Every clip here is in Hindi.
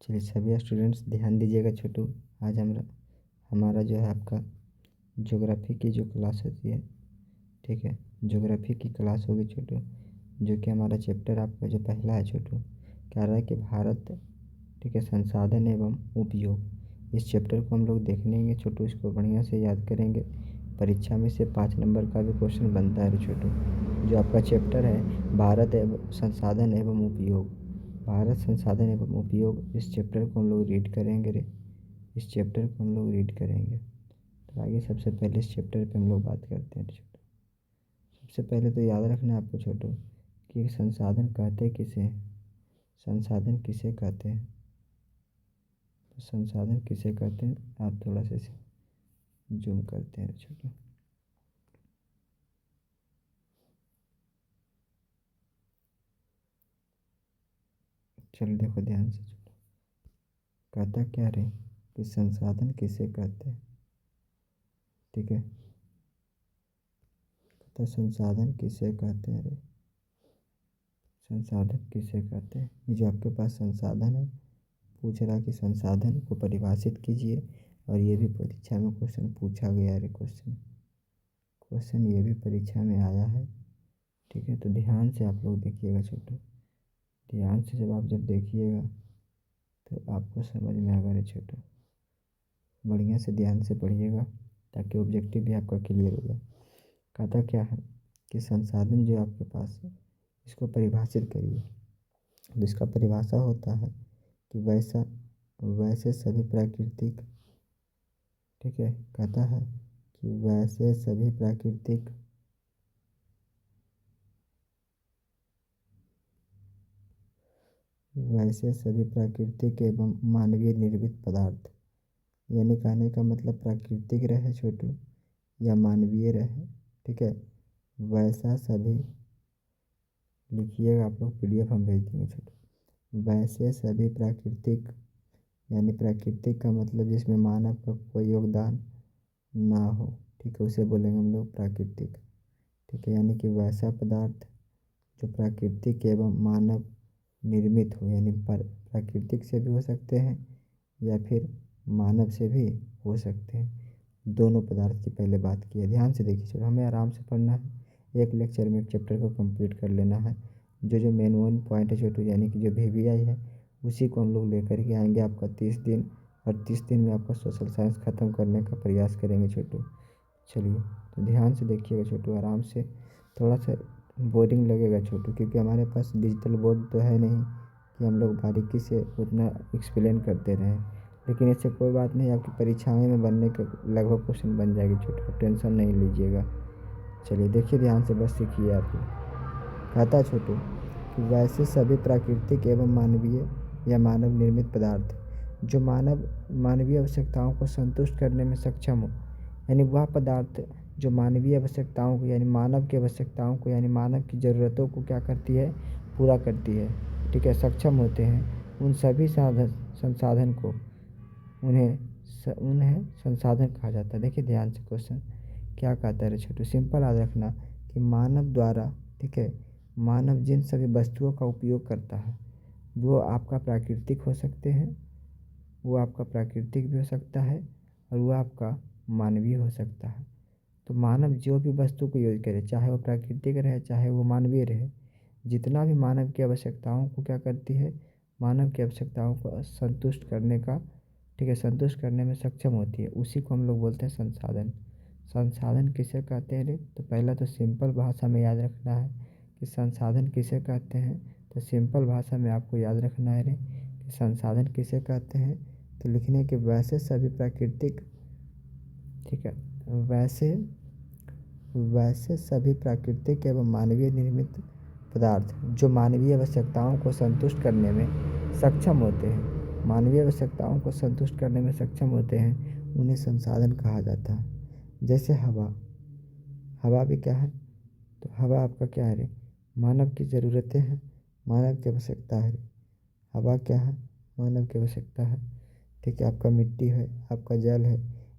चलिए सभी स्टूडेंट्स ध्यान दीजिएगा छोटू। आज हमारा जो है आपका ज्योग्राफी की जो क्लास होती है, ठीक है, ज्योग्राफी की क्लास होगी छोटू, जो कि हमारा चैप्टर आपका जो पहला है छोटू, कह रहा है कि भारत, ठीक है, संसाधन एवं उपयोग। इस चैप्टर को हम लोग देखेंगे छोटू, इसको बढ़िया से याद करेंगे। परीक्षा में से 5 नंबर का भी क्वेश्चन बनता है छोटू। जो आपका चैप्टर है भारत एवं संसाधन एवं उपयोग, भारत संसाधन एवं उपयोग, इस चैप्टर को हम लोग रीड करेंगे इस चैप्टर को हम लोग रीड करेंगे। तो आइए सबसे पहले इस चैप्टर पे हम लोग बात करते हैं छोटू। सबसे पहले तो याद रखना है आपको छोटू कि संसाधन कहते किसे हैं, संसाधन किसे कहते हैं। तो संसाधन किसे कहते हैं, आप थोड़ा सा इसे जूम करते हैं छोटू। चलो देखो ध्यान से छोटू, कहता क्या रे कि संसाधन किसे कहते हैं, ठीक है। कहता संसाधन किसे कहते हैं रे, संसाधन किसे कहते हैं। ये जो आपके पास संसाधन है, पूछ रहा कि संसाधन को परिभाषित कीजिए। और ये भी परीक्षा में क्वेश्चन पूछा गया है, क्वेश्चन ये भी परीक्षा में आया है, ठीक है। तो ध्यान से आप लोग देखिएगा छोटू, ध्यान से जब देखिएगा तो आपको समझ में आएगा रे छोटू। बढ़िया से ध्यान से पढ़िएगा ताकि ऑब्जेक्टिव भी आपका क्लियर हो जाए। कहता क्या है कि संसाधन जो आपके पास है इसको परिभाषित करिए। तो इसका परिभाषा होता है कि वैसे सभी प्राकृतिक, ठीक है, कहता है कि वैसे सभी प्राकृतिक एवं मानवीय निर्मित पदार्थ, यानी कहने का मतलब प्राकृतिक रहे छोटू या मानवीय रहे, ठीक है, वैसा सभी, लिखिएगा आप लोग, PDF हम भेज देंगे छोटू। वैसे सभी प्राकृतिक, यानी प्राकृतिक का मतलब जिसमें मानव का कोई योगदान ना हो, ठीक है, उसे बोलेंगे हम लोग प्राकृतिक, ठीक है। यानी कि वैसा पदार्थ जो प्राकृतिक एवं मानव निर्मित हो, यानी प्राकृतिक से भी हो सकते हैं या फिर मानव से भी हो सकते हैं। दोनों पदार्थ की पहले बात की है। ध्यान से देखिए चलो, हमें आराम से पढ़ना है, एक लेक्चर में एक चैप्टर को कंप्लीट कर लेना है। जो मेन पॉइंट है छोटू, यानी कि जो VVI है उसी को हम लोग लेकर के आएंगे आपका 30 दिन, और 30 दिन में आपका सोशल साइंस ख़त्म करने का प्रयास करेंगे छोटू। चलिए तो ध्यान से देखिएगा छोटू, आराम से। थोड़ा सा बोरिंग लगेगा छोटू क्योंकि हमारे पास डिजिटल बोर्ड तो है नहीं कि हम लोग बारीकी से उतना एक्सप्लेन करते रहें, लेकिन इससे कोई बात नहीं, आपकी परीक्षाएं में बनने के लगभग क्वेश्चन बन जाएगी छोटू, टेंशन नहीं लीजिएगा। चलिए देखिए ध्यान से, बस सीखिए आप लोग। कहता छोटू कि वैसे सभी प्राकृतिक एवं मानवीय या मानव निर्मित पदार्थ जो मानवीय आवश्यकताओं को संतुष्ट करने में सक्षम हो, यानी वह पदार्थ जो मानवीय आवश्यकताओं को, यानी मानव की आवश्यकताओं को, यानी मानव की ज़रूरतों को क्या करती है, पूरा करती है, ठीक है, सक्षम होते हैं, उन सभी संसाधन को उन्हें संसाधन कहा जाता है। देखिए ध्यान से क्वेश्चन क्या कहता है छोटू, सिंपल याद रखना कि मानव द्वारा, ठीक है, मानव जिन सभी वस्तुओं का उपयोग करता है वो आपका प्राकृतिक हो सकते हैं, वो आपका प्राकृतिक भी हो सकता है और वो आपका मानवीय हो सकता है। तो मानव जो भी वस्तु को यूज करे, चाहे वो प्राकृतिक रहे चाहे वो मानवीय रहे, जितना भी मानव की आवश्यकताओं को क्या करती है, मानव की आवश्यकताओं को संतुष्ट करने का, ठीक है, संतुष्ट करने में सक्षम होती है, उसी को हम लोग बोलते हैं संसाधन। संसाधन किसे कहते हैं रे, तो पहला तो सिंपल भाषा में याद रखना है कि संसाधन किसे कहते हैं। तो सिंपल भाषा में आपको याद रखना है रे कि संसाधन किसे कहते हैं। तो लिखने के वैसे सभी प्राकृतिक, ठीक है, वैसे सभी प्राकृतिक एवं मानवीय निर्मित पदार्थ जो मानवीय आवश्यकताओं को संतुष्ट करने में सक्षम होते हैं, मानवीय आवश्यकताओं को संतुष्ट करने में सक्षम होते हैं, उन्हें संसाधन कहा जाता है। जैसे हवा भी क्या है, तो हवा आपका क्या है रे, मानव की ज़रूरतें हैं, मानव की आवश्यकता है रे। हवा क्या है, मानव की आवश्यकता है, ठीक है। आपका मिट्टी है, आपका जल है,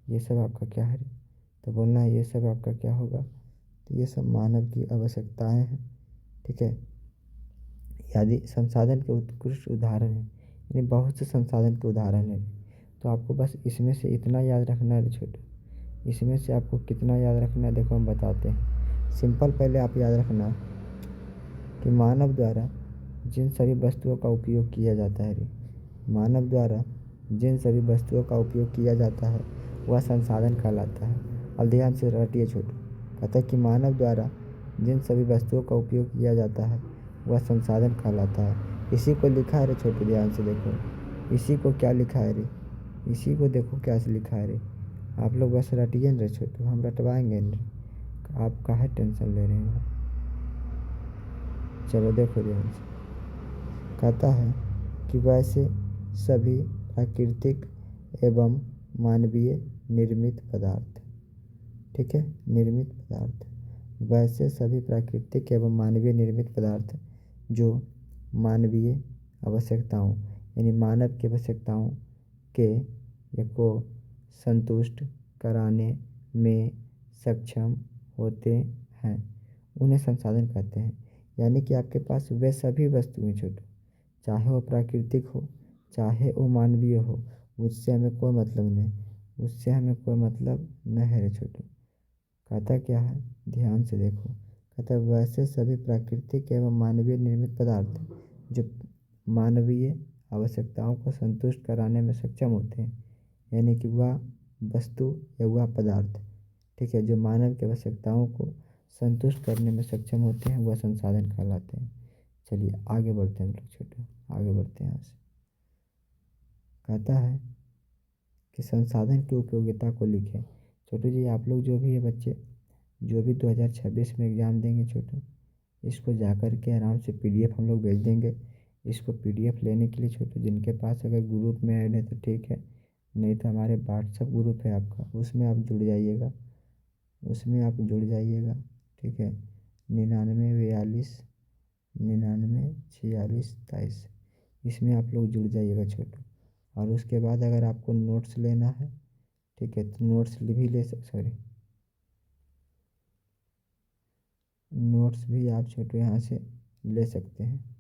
ये सब आपका क्या है रे, तो बोलना है ये सब आपका क्या होगा, तो ये सब मानव की आवश्यकताएं हैं, ठीक है। यदि संसाधन के उत्कृष्ट उदाहरण हैं, यानी बहुत से संसाधन के उदाहरण है। तो आपको बस इसमें से इतना याद रखना है रे छोटू। इसमें से आपको कितना याद रखना है देखो हम बताते हैं। सिंपल पहले आप याद रखना कि मानव द्वारा जिन सभी वस्तुओं का उपयोग किया जाता है रे, मानव द्वारा जिन सभी वस्तुओं का उपयोग किया जाता है वह संसाधन कहलाता है। अब ध्यान से रटिए छोटू। कहता है कि मानव द्वारा जिन सभी वस्तुओं का उपयोग किया जाता है वह संसाधन कहलाता है। इसी को लिखा है रे छोटू, ध्यान से देखो। इसी को क्या लिखा है रे, इसी को देखो क्या से लिखा है रे। आप लोग बस रटिए न रे छोटू, हम रटवाएंगे न रे। आप काहे टेंशन ले रहे हैं। चलो देखो ध्यान से। कहता है कि वैसे सभी प्राकृतिक एवं मानवीय निर्मित पदार्थ, ठीक है, निर्मित पदार्थ, वैसे सभी प्राकृतिक एवं मानवीय निर्मित पदार्थ जो मानवीय आवश्यकताओं यानी मानव की आवश्यकताओं के या को संतुष्ट कराने में सक्षम होते हैं उन्हें संसाधन कहते हैं। यानी कि आपके पास वे सभी वस्तुएं छोटू, चाहे वो प्राकृतिक हो चाहे वो मानवीय हो, उससे हमें कोई मतलब नहीं, उससे हमें कोई मतलब न है रे छोटू। कहता क्या है, ध्यान से देखो। कहता है वैसे सभी प्राकृतिक एवं मानवीय निर्मित पदार्थ जो मानवीय आवश्यकताओं को संतुष्ट कराने में सक्षम होते हैं, यानी कि वह वस्तु या वह पदार्थ, ठीक है, जो मानव की आवश्यकताओं को संतुष्ट करने में सक्षम होते हैं वह संसाधन कहलाते हैं। चलिए आगे बढ़ते हैं हम लोग छोटे, आगे बढ़ते हैं यहाँ से। कहता है कि संसाधन की उपयोगिता को लिखें। छोटू जी आप लोग जो भी है बच्चे, जो भी 2026 में एग्ज़ाम देंगे छोटू, इसको जा कर के आराम से पीडीएफ हम लोग भेज देंगे। इसको पीडीएफ लेने के लिए छोटू जिनके पास अगर ग्रुप में ऐड है तो ठीक है, नहीं तो हमारे व्हाट्सएप ग्रुप है आपका, उसमें आप जुड़ जाइएगा, उसमें आप जुड़ जाइएगा, ठीक है। 99 42 99 46 23, इसमें आप लोग जुड़ जाइएगा छोटू। और उसके बाद अगर आपको नोट्स लेना है, ठीक है, तो नोट्स भी ले सॉरी नोट्स भी आप छोटू यहाँ से ले सकते हैं।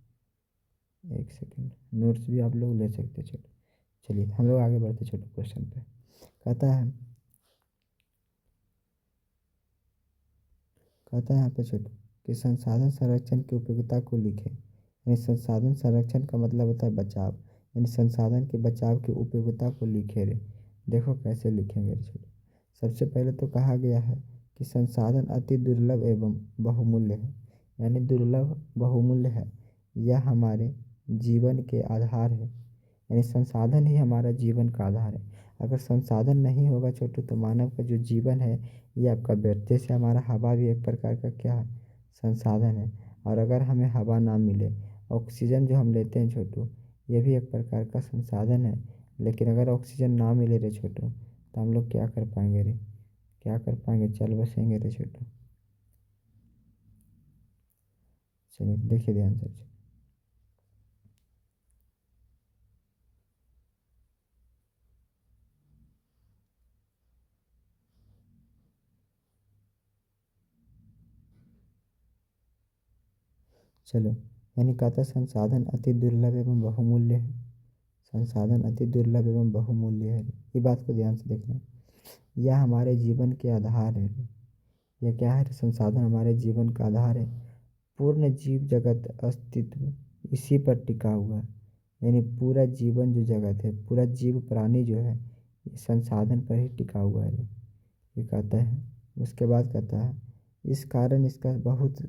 एक सेकेंड, नोट्स भी आप लोग ले सकते हैं छोटू। चलिए हम लोग आगे बढ़ते छोटू क्वेश्चन पे। कहता है यहाँ पे छोटू कि संसाधन संरक्षण की उपयोगिता को लिखें। यानी संसाधन संरक्षण का मतलब होता है बचाव, यानी संसाधन के बचाव की उपयोगिता को लिखे रे। देखो कैसे लिखेंगे रे छोटू। सबसे पहले तो कहा गया है कि संसाधन अति दुर्लभ एवं बहुमूल्य है, यानी दुर्लभ बहुमूल्य है, यह हमारे जीवन के आधार है। यानी संसाधन ही हमारा जीवन का आधार है। अगर संसाधन नहीं होगा छोटू तो मानव का जो जीवन है ये आपका व्यर्थ। जैसे हमारा हवा भी एक प्रकार का क्या है, संसाधन है। और अगर हमें हवा ना मिले, ऑक्सीजन जो हम लेते हैं छोटू, ये भी एक प्रकार का संसाधन है। लेकिन अगर ऑक्सीजन ना मिले रे छोटू तो हम लोग क्या कर पाएंगे रे, क्या कर पाएंगे, चल बसेंगे रे छोटू। चलिए देखिए ध्यान से। चलो, यानी कहता है संसाधन अति दुर्लभ एवं बहुमूल्य है, संसाधन अति दुर्लभ एवं बहुमूल्य है। ये बात को ध्यान से देखना। यह हमारे जीवन के आधार है। यह क्या है, संसाधन हमारे जीवन का आधार है। पूर्ण जीव जगत अस्तित्व इसी पर टिका हुआ है। यानी पूरा जीवन जो जगत है, पूरा जीव प्राणी जो है, ये संसाधन पर ही टिका हुआ है। ये कहता है। उसके बाद कहता है इस कारण इसका बहुत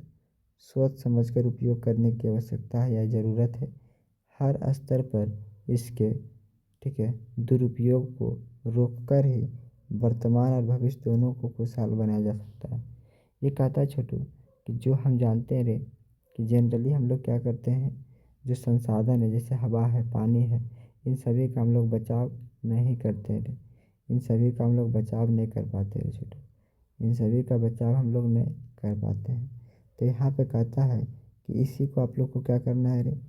सोच समझकर उपयोग करने की आवश्यकता है या ज़रूरत है। हर स्तर पर इसके, ठीक है, दुरुपयोग को रोककर ही वर्तमान और भविष्य दोनों को खुशहाल बनाया जा सकता है। ये कहता है छोटू कि जो हम जानते हैं रे कि जनरली हम लोग क्या करते हैं, जो संसाधन है जैसे हवा है पानी है, इन सभी का हम लोग बचाव नहीं करते रे, इन सभी का हम लोग बचाव नहीं कर पाते रे छोटू, इन सभी का बचाव हम लोग नहीं कर पाते हैं। तो यहाँ पे कहता है कि इसी को आप लोग को क्या करना है रे,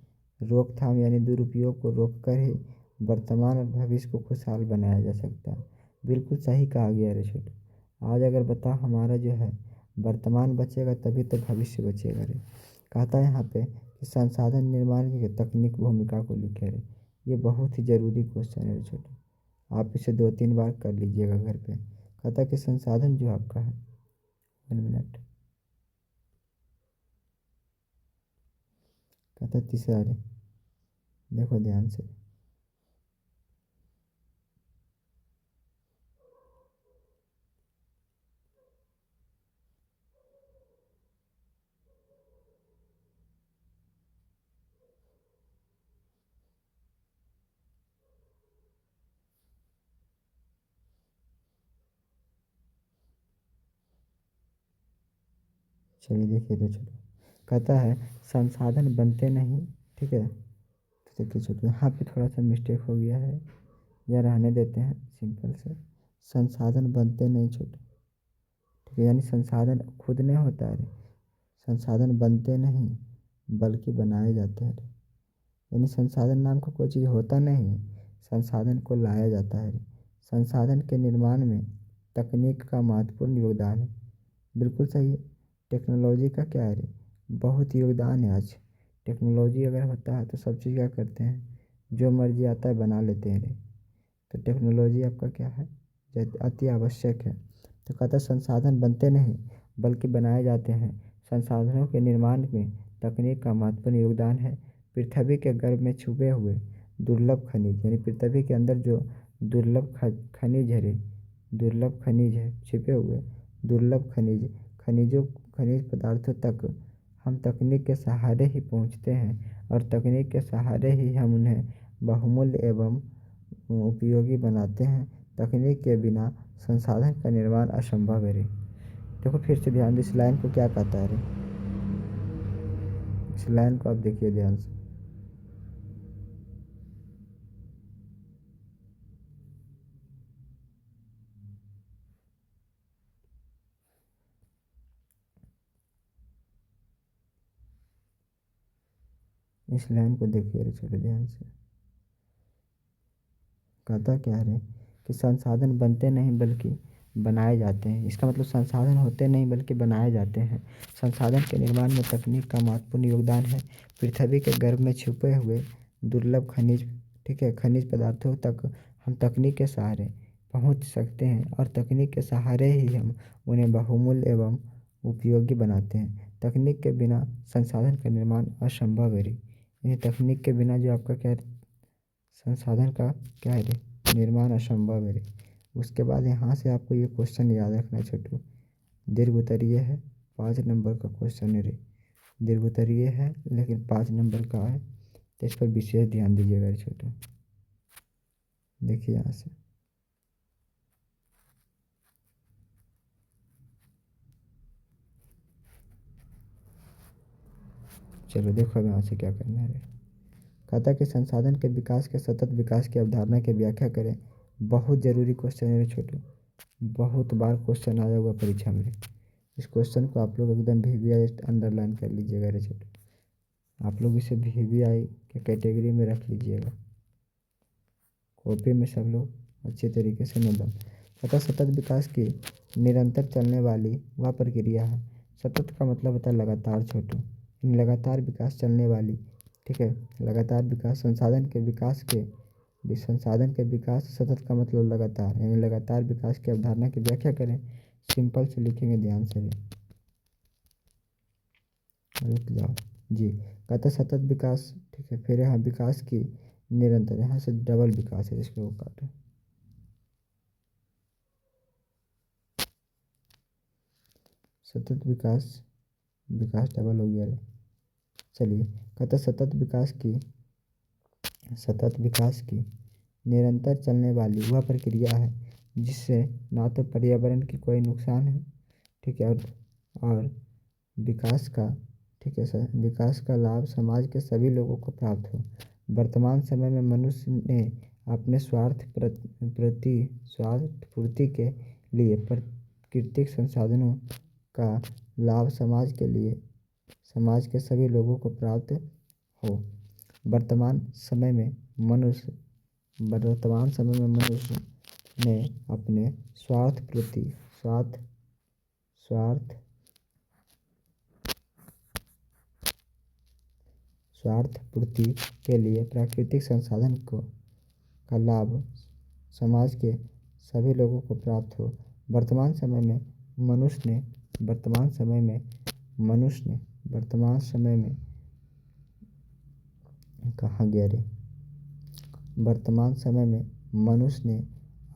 रोकथाम यानी दुरुपयोग को रोककर ही वर्तमान और भविष्य को खुशहाल बनाया जा सकता है। बिल्कुल सही कहा गया रे छोटू। आज अगर बता हमारा जो है वर्तमान बचेगा तभी तो भविष्य बचेगा रे। कहता है यहाँ पे कि संसाधन निर्माण की तकनीक भूमिका को लिखे रे। ये बहुत ही ज़रूरी क्वेश्चन है छोटे। आप इसे 2-3 बार कर लीजिएगा घर पे। कहता कि संसाधन जो आपका है, 1 मिनट, कहता तीसरा रे, देखो ध्यान से। चलिए देखिए तो छोटे, कहता है संसाधन बनते नहीं, ठीक है। तो देखिए छोटे, यहाँ पे थोड़ा सा मिस्टेक हो गया है, या रहने देते हैं सिंपल से। संसाधन बनते नहीं छोटे, ठीक है, यानी संसाधन खुद नहीं होता है रे। संसाधन बनते नहीं बल्कि बनाए जाते हैं रे। यानी संसाधन नाम का कोई चीज़ होता नहीं है, संसाधन को लाया जाता है रे। संसाधन के निर्माण में तकनीक का महत्वपूर्ण योगदान है। बिल्कुल सही है। टेक्नोलॉजी का क्या है रे, बहुत योगदान है आज। टेक्नोलॉजी अगर होता है तो सब चीज़ क्या करते हैं, जो मर्जी आता है बना लेते हैं रे। तो टेक्नोलॉजी आपका क्या है, अति आवश्यक है। तो कहता है संसाधन बनते नहीं बल्कि बनाए जाते हैं। संसाधनों के निर्माण में तकनीक का महत्वपूर्ण योगदान है। पृथ्वी के गर्भ में छुपे हुए दुर्लभ खनिज, यानी पृथ्वी के अंदर जो दुर्लभ खनिज है रे, दुर्लभ खनिज है छिपे हुए, दुर्लभ खनिजों खनिज पदार्थों तक हम तकनीक के सहारे ही पहुंचते हैं, और तकनीक के सहारे ही हम उन्हें बहुमूल्य एवं उपयोगी बनाते हैं। तकनीक के बिना संसाधन का निर्माण असंभव है रे। देखो फिर से ध्यान दे, इस लाइन को क्या कहता है रे, इस लाइन को आप देखिए ध्यान से। इस लाइन को देखिए रे छोटे ध्यान से। कहता क्या है रे कि संसाधन बनते नहीं बल्कि बनाए जाते हैं। इसका मतलब संसाधन होते नहीं बल्कि बनाए जाते हैं। संसाधन के निर्माण में तकनीक का महत्वपूर्ण योगदान है। पृथ्वी के गर्भ में छुपे हुए दुर्लभ खनिज, ठीक है, खनिज पदार्थों तक हम तकनीक के सहारे पहुंच सकते हैं, और तकनीक के सहारे ही हम उन्हें बहुमूल्य एवं उपयोगी बनाते हैं। तकनीक के बिना संसाधन का निर्माण असंभव है रे। यानी तकनीक के बिना जो आपका क्या है, संसाधन का क्या है रे, निर्माण असंभव है रे। उसके बाद यहाँ से आपको ये क्वेश्चन याद रखना है छोटू, दीर्घ उत्तरीय है, 5 नंबर का क्वेश्चन है रे। दीर्घ उत्तरीय है लेकिन 5 नंबर का है, तो इस पर विशेष ध्यान दीजिएगा रे छोटू। देखिए यहाँ से, चलो देखो अब यहाँ से क्या करना है रे। कहता कि संसाधन के विकास के सतत विकास की अवधारणा की व्याख्या करें। बहुत जरूरी क्वेश्चन है रे छोटू, बहुत बार क्वेश्चन आया हुआ परीक्षा में। इस क्वेश्चन को आप लोग एकदम VVI अंडरलाइन कर लीजिएगा रे छोटू। आप लोग इसे VVI के कैटेगरी में रख लीजिएगा, कॉपी में सब लोग अच्छे तरीके से नोट डाउन। तथा सतत विकास की निरंतर चलने वाली वह प्रक्रिया है। सतत का मतलब होता है लगातार छोटू, लगातार विकास चलने वाली, ठीक है, लगातार विकास। संसाधन के विकास, सतत का मतलब लगातार, यानी लगातार विकास की अवधारणा की व्याख्या करें। सिंपल से लिखेंगे ध्यान से, रुक जाओ जी। कहते सतत विकास, ठीक है, फिर यहाँ विकास की निरंतर, यहाँ से डबल विकास है, इसको काटो। सतत विकास, विकास डबल हो गया रे। चलिए, कहते सतत विकास की निरंतर चलने वाली वह प्रक्रिया है जिससे ना तो पर्यावरण की कोई नुकसान है, ठीक है, और विकास का, ठीक है सर, विकास का लाभ समाज के सभी लोगों को प्राप्त हो। वर्तमान समय में मनुष्य ने अपने स्वार्थ पूर्ति के लिए प्राकृतिक संसाधनों का लाभ समाज के सभी लोगों को प्राप्त हो। वर्तमान समय में मनुष्य ने अपने स्वार्थ स्वार्थ पूर्ति के लिए प्राकृतिक संसाधन को का लाभ समाज के सभी लोगों को प्राप्त हो। वर्तमान समय में मनुष्य ने वर्तमान समय में मनुष्य ने वर्तमान समय में कहाँ गया रे वर्तमान समय में मनुष्य ने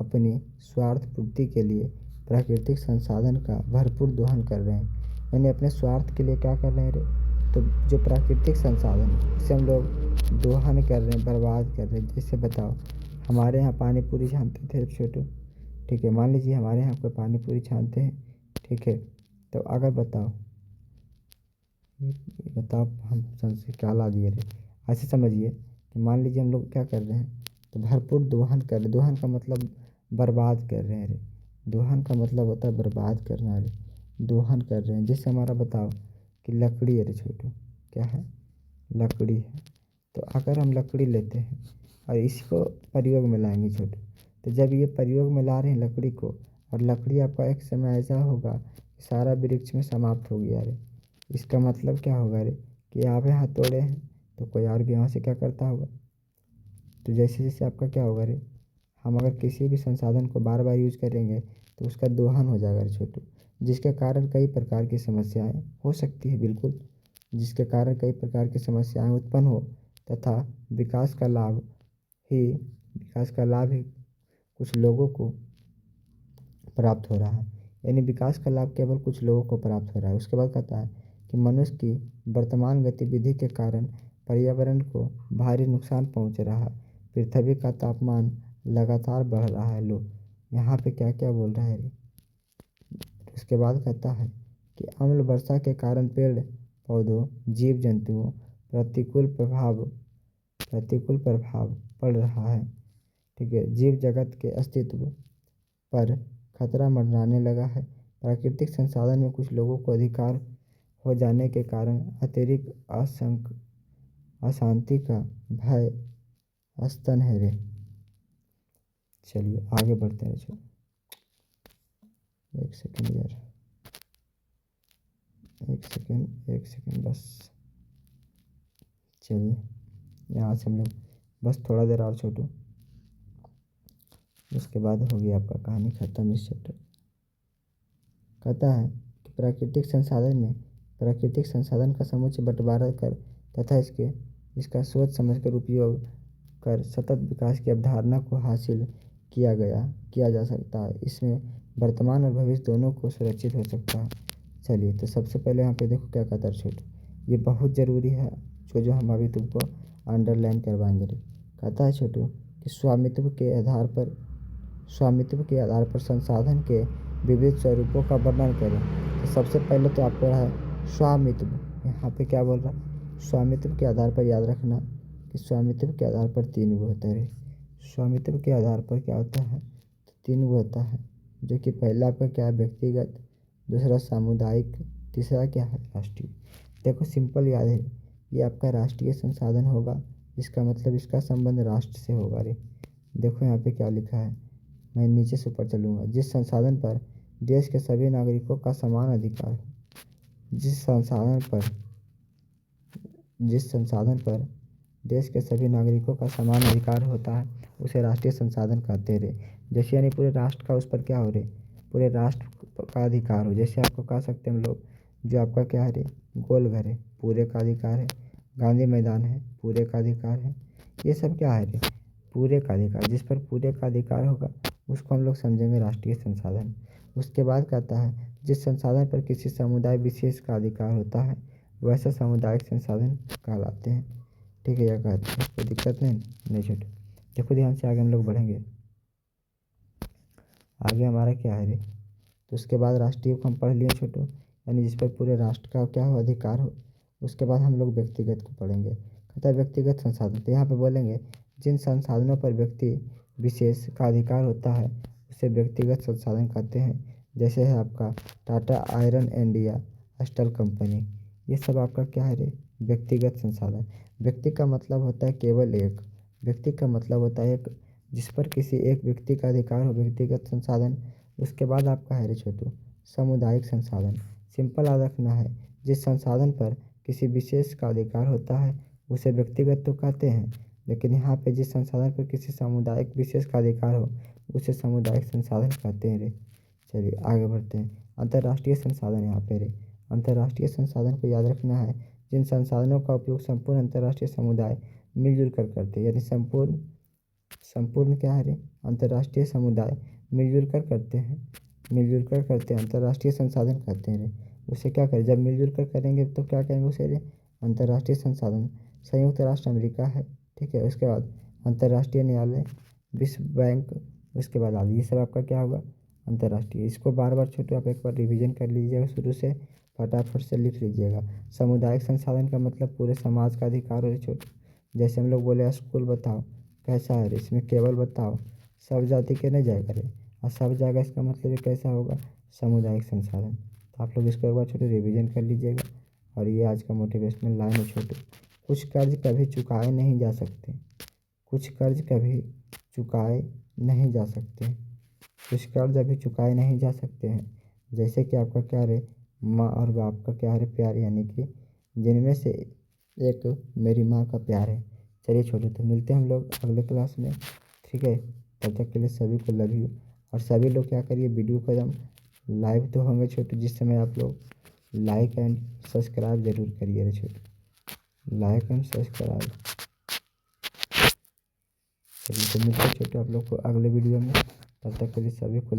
अपनी स्वार्थ पूर्ति के लिए प्राकृतिक संसाधन का भरपूर दोहन कर रहे हैं। यानी अपने स्वार्थ के लिए क्या कर रहे हैं रे, तो जो प्राकृतिक संसाधन है उसे हम लोग दोहन कर रहे हैं, बर्बाद कर रहे हैं। जैसे बताओ, हमारे यहाँ पानी पूरी छानते थे छोटू, ठीक है, मान लीजिए हमारे यहाँ कोई पानी पूरी छानते हैं, ठीक है, तो अगर बताओ बताओ हम संशय क्या ला दिए रे, ऐसे समझिए कि मान लीजिए हम लोग क्या कर रहे हैं, तो भरपूर दोहन कर रहे। दोहन का मतलब बर्बाद कर रहे हैं रे, दोहन का मतलब होता है बर्बाद करना रे, दोहन कर रहे हैं। जैसे हमारा बताओ कि लकड़ी है रे छोटू, क्या है, लकड़ी है। तो अगर हम लकड़ी लेते हैं और इसको प्रयोग में लाएंगे छोटू, तो जब ये प्रयोग में ला रहे हैं लकड़ी को, और लकड़ी आपका एक समय ऐसा होगा कि सारा वृक्ष में समाप्त हो गया रे, इसका मतलब क्या होगा रे कि आप यहाँ तोड़े हैं तो कोई और भी यहाँ से क्या करता होगा। तो जैसे जैसे आपका क्या होगा रे, हम अगर किसी भी संसाधन को बार बार यूज करेंगे तो उसका दोहन हो जाएगा रे छोटू, जिसके कारण कई प्रकार की समस्याएं हो सकती है, बिल्कुल, जिसके कारण कई प्रकार की समस्याएं उत्पन्न हो तथा विकास का लाभ ही विकास का लाभ ही कुछ लोगों को प्राप्त हो रहा है। यानी विकास का लाभ केवल कुछ लोगों को प्राप्त हो रहा है। उसके बाद कहता है कि मनुष्य की वर्तमान गतिविधि के कारण पर्यावरण को भारी नुकसान पहुंच रहा है। पृथ्वी का तापमान लगातार बढ़ रहा है। लो यहाँ पे क्या क्या बोल रहा है रे। उसके बाद कहता है कि अम्ल वर्षा के कारण पेड़ पौधों जीव जंतुओं प्रतिकूल प्रभाव पड़ रहा है, ठीक है, जीव जगत के अस्तित्व पर खतरा मंडराने लगा है। प्राकृतिक संसाधन में कुछ लोगों को अधिकार हो जाने के कारण अतिरिक्त अशांति का भय स्तन है रे। चलिए आगे बढ़ते हैं। चलो एक सेकंड यार, एक सेकंड बस। चलिए यहाँ से हम लोग बस थोड़ा देर और छोटू, उसके बाद होगी आपका कहानी खत्म इस चैप्टर। कहता है कि प्राकृतिक संसाधन का समुचित बंटवारा कर तथा इसका सोच समझकर उपयोग कर सतत विकास की अवधारणा को हासिल किया जा सकता है। इसमें वर्तमान और भविष्य दोनों को सुरक्षित हो सकता है। चलिए तो सबसे पहले यहाँ पे देखो क्या कहता है छोटू, ये बहुत ज़रूरी है जो हम अभी तुमको अंडरलाइन करवाएंगे रे। कहता है छोटू कि स्वामित्व के आधार पर संसाधन के विविध स्वरूपों का वर्णन करें। तो सबसे पहले तो आपको रहा है स्वामित्व। यहाँ पे क्या बोल रहा है, स्वामित्व के आधार पर याद रखना कि स्वामित्व के आधार पर तीन वो होता है। स्वामित्व के आधार पर क्या होता है, तो तीन वो होता है, जो कि पहला आपका क्या है व्यक्तिगत, दूसरा सामुदायिक, तीसरा क्या है राष्ट्रीय। देखो सिंपल याद है, ये आपका राष्ट्रीय संसाधन होगा, इसका मतलब इसका संबंध राष्ट्र से होगा रे। देखो यहाँ पे क्या लिखा है, मैं नीचे से ऊपर चलूँगा। जिस संसाधन पर देश के सभी नागरिकों का समान अधिकार हो, जिस संसाधन पर देश के सभी नागरिकों का समान अधिकार होता है उसे राष्ट्रीय संसाधन कहते रहे। जैसे यानी पूरे राष्ट्र का उस पर क्या हो रहे, पूरे राष्ट्र का अधिकार हो। जैसे आपको कह सकते हैं हम लोग, जो आपका क्या है रे, गोल घर है, पूरे का अधिकार है, गांधी मैदान है, पूरे का अधिकार है, ये सब क्या है रे, पूरे का अधिकार। जिस पर पूरे का अधिकार होगा उसको हम लोग समझेंगे राष्ट्रीय संसाधन। उसके बाद कहता है जिस संसाधन पर किसी समुदाय विशेष का अधिकार होता है वैसे सामुदायिक संसाधन कहलाते हैं, ठीक है, यह कहते हैं, कोई दिक्कत नहीं छोटे। देखो ध्यान से आगे हम लोग बढ़ेंगे। आगे हमारा क्या है रे, तो उसके बाद राष्ट्रीय को हम पढ़ लिए छोटो, यानी जिस पर पूरे राष्ट्र का क्या हो अधिकार हो। उसके बाद हम लोग व्यक्तिगत को पढ़ेंगे। कहता है व्यक्तिगत संसाधन, तो यहाँ पे बोलेंगे जिन संसाधनों पर व्यक्ति विशेष का अधिकार होता है उसे व्यक्तिगत संसाधन कहते हैं। जैसे है आपका Tata iron India steel company, ये सब आपका क्या है रे, व्यक्तिगत संसाधन। व्यक्ति का मतलब होता है केवल एक, व्यक्ति का मतलब होता है एक, जिस पर किसी एक व्यक्ति का अधिकार हो, व्यक्तिगत संसाधन। उसके बाद आपका है रे छोटू सामुदायिक संसाधन। सिंपल याद रखना है, जिस संसाधन पर किसी विशेष का अधिकार होता है उसे व्यक्तिगत तो कहते हैं, लेकिन यहाँ पे जिस संसाधन पर किसी सामुदायिक विशेष का अधिकार हो उसे सामुदायिक संसाधन कहते हैं रे। चलिए आगे बढ़ते हैं। अंतर्राष्ट्रीय संसाधन यहाँ पे रे। अंतर्राष्ट्रीय संसाधन को याद रखना है जिन संसाधनों का उपयोग संपूर्ण अंतर्राष्ट्रीय समुदाय मिलजुल कर करते हैं, यानी संपूर्ण संपूर्ण क्या है रे, अंतर्राष्ट्रीय समुदाय मिलजुल कर करते हैं, मिलजुल कर करते हैं, अंतर्राष्ट्रीय संसाधन कहते हैं रे। उसे क्या करें, जब मिलजुल कर करेंगे तो क्या कहेंगे उसे रे, अंतर्राष्ट्रीय संसाधन। संयुक्त राष्ट्र अमेरिका है, ठीक है। उसके बाद अंतर्राष्ट्रीय न्यायालय, विश्व बैंक, उसके बाद आदि, ये सब आपका क्या होगा, अंतर्राष्ट्रीय। इसको बार बार छोटू आप एक बार रिवीजन कर लीजिएगा, शुरू से फटाफट से लिख लीजिएगा। सामुदायिक संसाधन का मतलब पूरे समाज का अधिकार है छोटू। जैसे हम लोग बोले स्कूल बताओ कैसा है रे, इसमें केवल बताओ सब जाति के नहीं जाएगा रे, और सब जाएगा इसका मतलब ये कैसा होगा, सामुदायिक संसाधन। तो आप लोग इसको एक बार छोटे रिवीजन कर लीजिएगा। और ये आज का मोटिवेशनल लाइन है छोटू। कुछ कर्ज कभी चुकाए नहीं जा सकते, कुछ कर्ज कभी चुकाए नहीं जा सकते, कुछ कर्ज अभी चुकाए नहीं जा सकते हैं। जैसे कि आपका क्या रे, माँ और बाप का क्या है प्यार, यानी कि जिनमें से एक मेरी माँ का प्यार है। चलिए छोटू, तो मिलते हैं हम लोग अगले क्लास में, ठीक है। तब तक के लिए सभी को लव यू। और सभी लोग क्या करिए, वीडियो को एकदम लाइव तो होंगे छोटू, जिस समय आप लोग लाइक एंड सब्सक्राइब जरूर करिए रे छोटू, लाइक एंड सब्सक्राइब। चलिए तो मिलते हैं छोटू आप लोग को अगले वीडियो में, तब तक के लिए सभी को